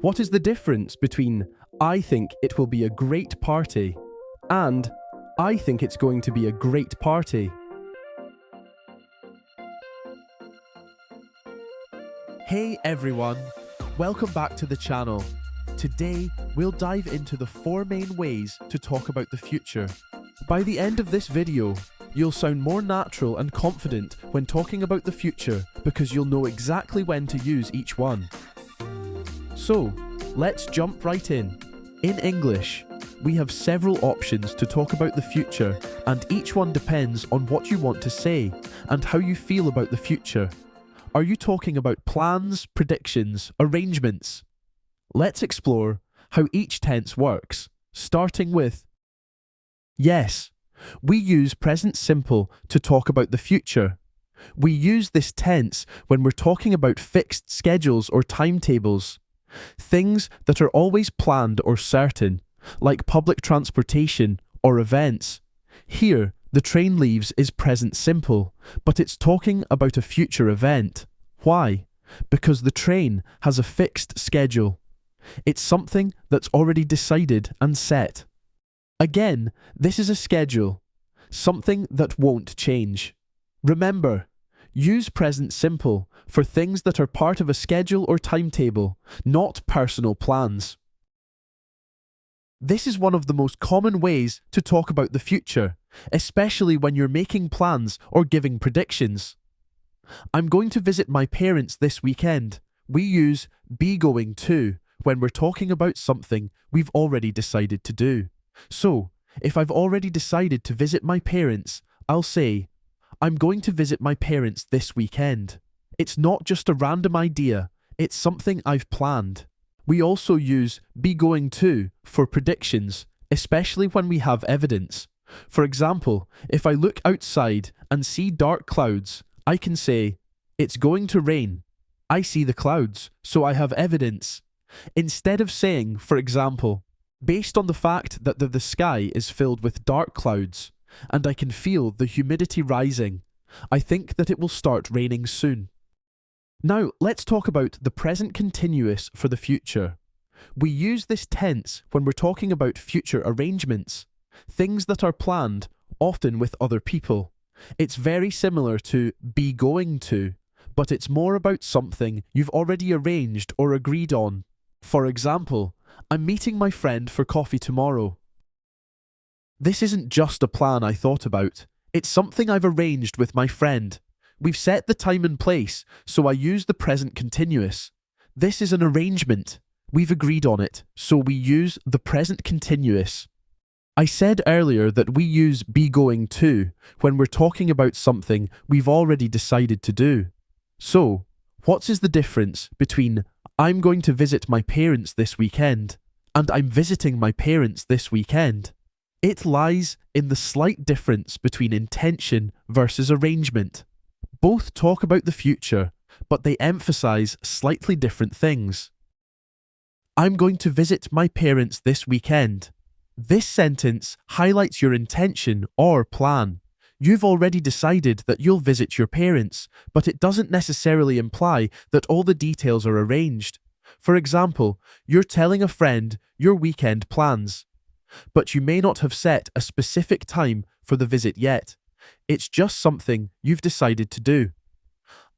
What is the difference between I think it will be a great party and I think it's going to be a great party? Hey everyone, welcome back to the channel. Today, we'll dive into the 4 main ways to talk about the future. By the end of this video, you'll sound more natural and confident when talking about the future because you'll know exactly when to use each one. So, let's jump right in. In English, we have several options to talk about the future, and each one depends on what you want to say and how you feel about the future. Are you talking about plans, predictions, arrangements? Let's explore how each tense works, starting with yes. We use present simple to talk about the future. We use this tense when we're talking about fixed schedules or timetables, things that are always planned or certain, like public transportation or events. Here, the train leaves is present simple, but it's talking about a future event. Why? Because the train has a fixed schedule. It's something that's already decided and set. Again, this is a schedule, something that won't change. Remember, use present simple for things that are part of a schedule or timetable, not personal plans. This is one of the most common ways to talk about the future, especially when you're making plans or giving predictions. I'm going to visit my parents this weekend. We use be going to when we're talking about something we've already decided to do. So, if I've already decided to visit my parents, I'll say, I'm going to visit my parents this weekend. It's not just a random idea, it's something I've planned. We also use be going to for predictions, especially when we have evidence. For example, if I look outside and see dark clouds, I can say, it's going to rain. I see the clouds, so I have evidence. Instead of saying, for example, based on the fact that the sky is filled with dark clouds, and I can feel the humidity rising, I think that it will start raining soon. Now, let's talk about the present continuous for the future. We use this tense when we're talking about future arrangements, things that are planned, often with other people. It's very similar to be going to, but it's more about something you've already arranged or agreed on. For example, I'm meeting my friend for coffee tomorrow. This isn't just a plan I thought about. It's something I've arranged with my friend. We've set the time and place, so I use the present continuous. This is an arrangement. We've agreed on it, so we use the present continuous. I said earlier that we use be going to when we're talking about something we've already decided to do. So, what is the difference between I'm going to visit my parents this weekend and I'm visiting my parents this weekend? It lies in the slight difference between intention versus arrangement. Both talk about the future, but they emphasize slightly different things. I'm going to visit my parents this weekend. This sentence highlights your intention or plan. You've already decided that you'll visit your parents, but it doesn't necessarily imply that all the details are arranged. For example, you're telling a friend your weekend plans, but you may not have set a specific time for the visit yet. It's just something you've decided to do.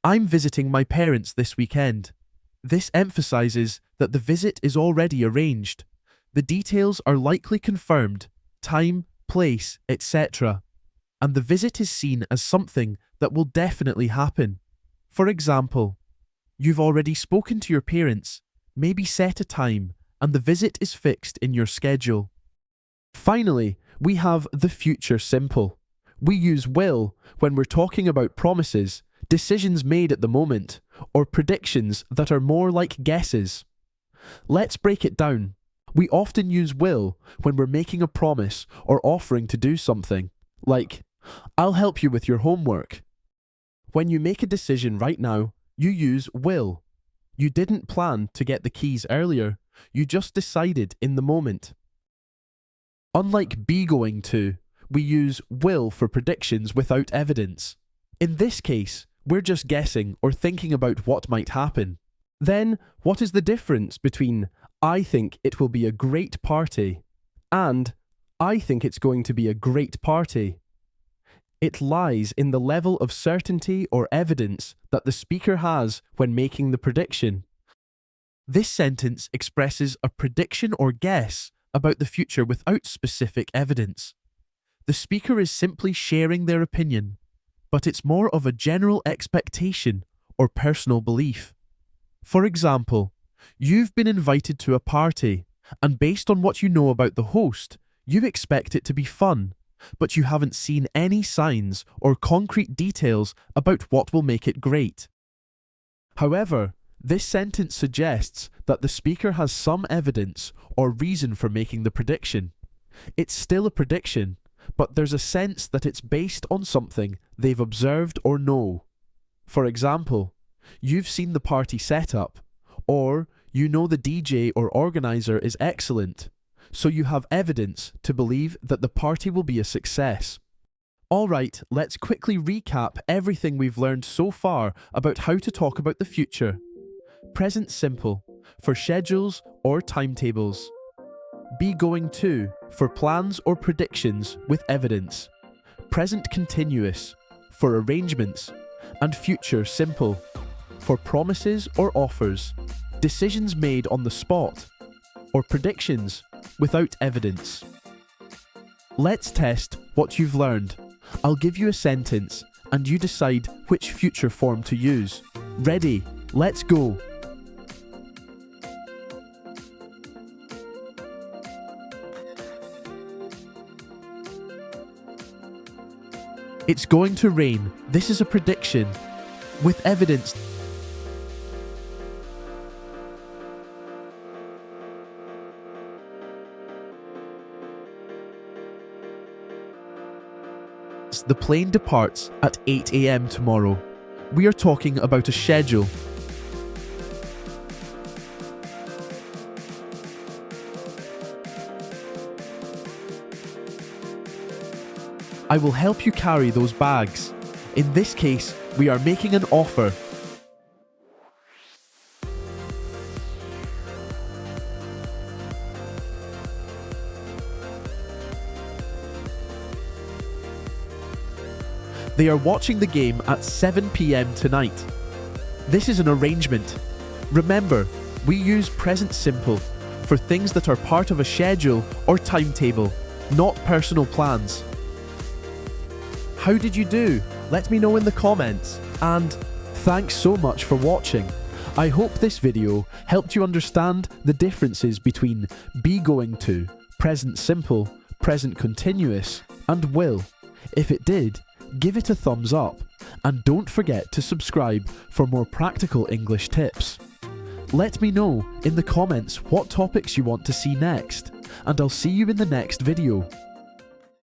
I'm visiting my parents this weekend. This emphasizes that the visit is already arranged. The details are likely confirmed, time, place, etc. And the visit is seen as something that will definitely happen. For example, you've already spoken to your parents, maybe set a time, and the visit is fixed in your schedule. Finally, we have the future simple. We use will when we're talking about promises, decisions made at the moment, or predictions that are more like guesses. Let's break it down. We often use will when we're making a promise or offering to do something, like, I'll help you with your homework. When you make a decision right now, you use will. You didn't plan to get the keys earlier, you just decided in the moment. Unlike be going to, we use will for predictions without evidence. In this case, we're just guessing or thinking about what might happen. Then, what is the difference between I think it will be a great party and I think it's going to be a great party? It lies in the level of certainty or evidence that the speaker has when making the prediction. This sentence expresses a prediction or guess about the future without specific evidence. The speaker is simply sharing their opinion, but it's more of a general expectation or personal belief. For example, you've been invited to a party, and based on what you know about the host, you expect it to be fun, but you haven't seen any signs or concrete details about what will make it great. However, this sentence suggests that the speaker has some evidence or reason for making the prediction. It's still a prediction, but there's a sense that it's based on something they've observed or know. For example, you've seen the party setup, or you know the DJ or organizer is excellent, so you have evidence to believe that the party will be a success. Alright, let's quickly recap everything we've learned so far about how to talk about the future. Present simple, for schedules or timetables. Be going to, for plans or predictions with evidence. Present continuous, for arrangements. And future simple, for promises or offers, decisions made on the spot, or predictions without evidence. Let's test what you've learned. I'll give you a sentence and you decide which future form to use. Ready? Let's go. It's going to rain. This is a prediction. With evidence. The plane departs at 8 AM tomorrow. We are talking about a schedule. I will help you carry those bags. In this case, we are making an offer. They are watching the game at 7 PM tonight. This is an arrangement. Remember, we use present simple for things that are part of a schedule or timetable, not personal plans. How did you do? Let me know in the comments. And thanks so much for watching. I hope this video helped you understand the differences between be going to, present simple, present continuous, and will. If it did, give it a thumbs up, and don't forget to subscribe for more practical English tips. Let me know in the comments what topics you want to see next, and I'll see you in the next video.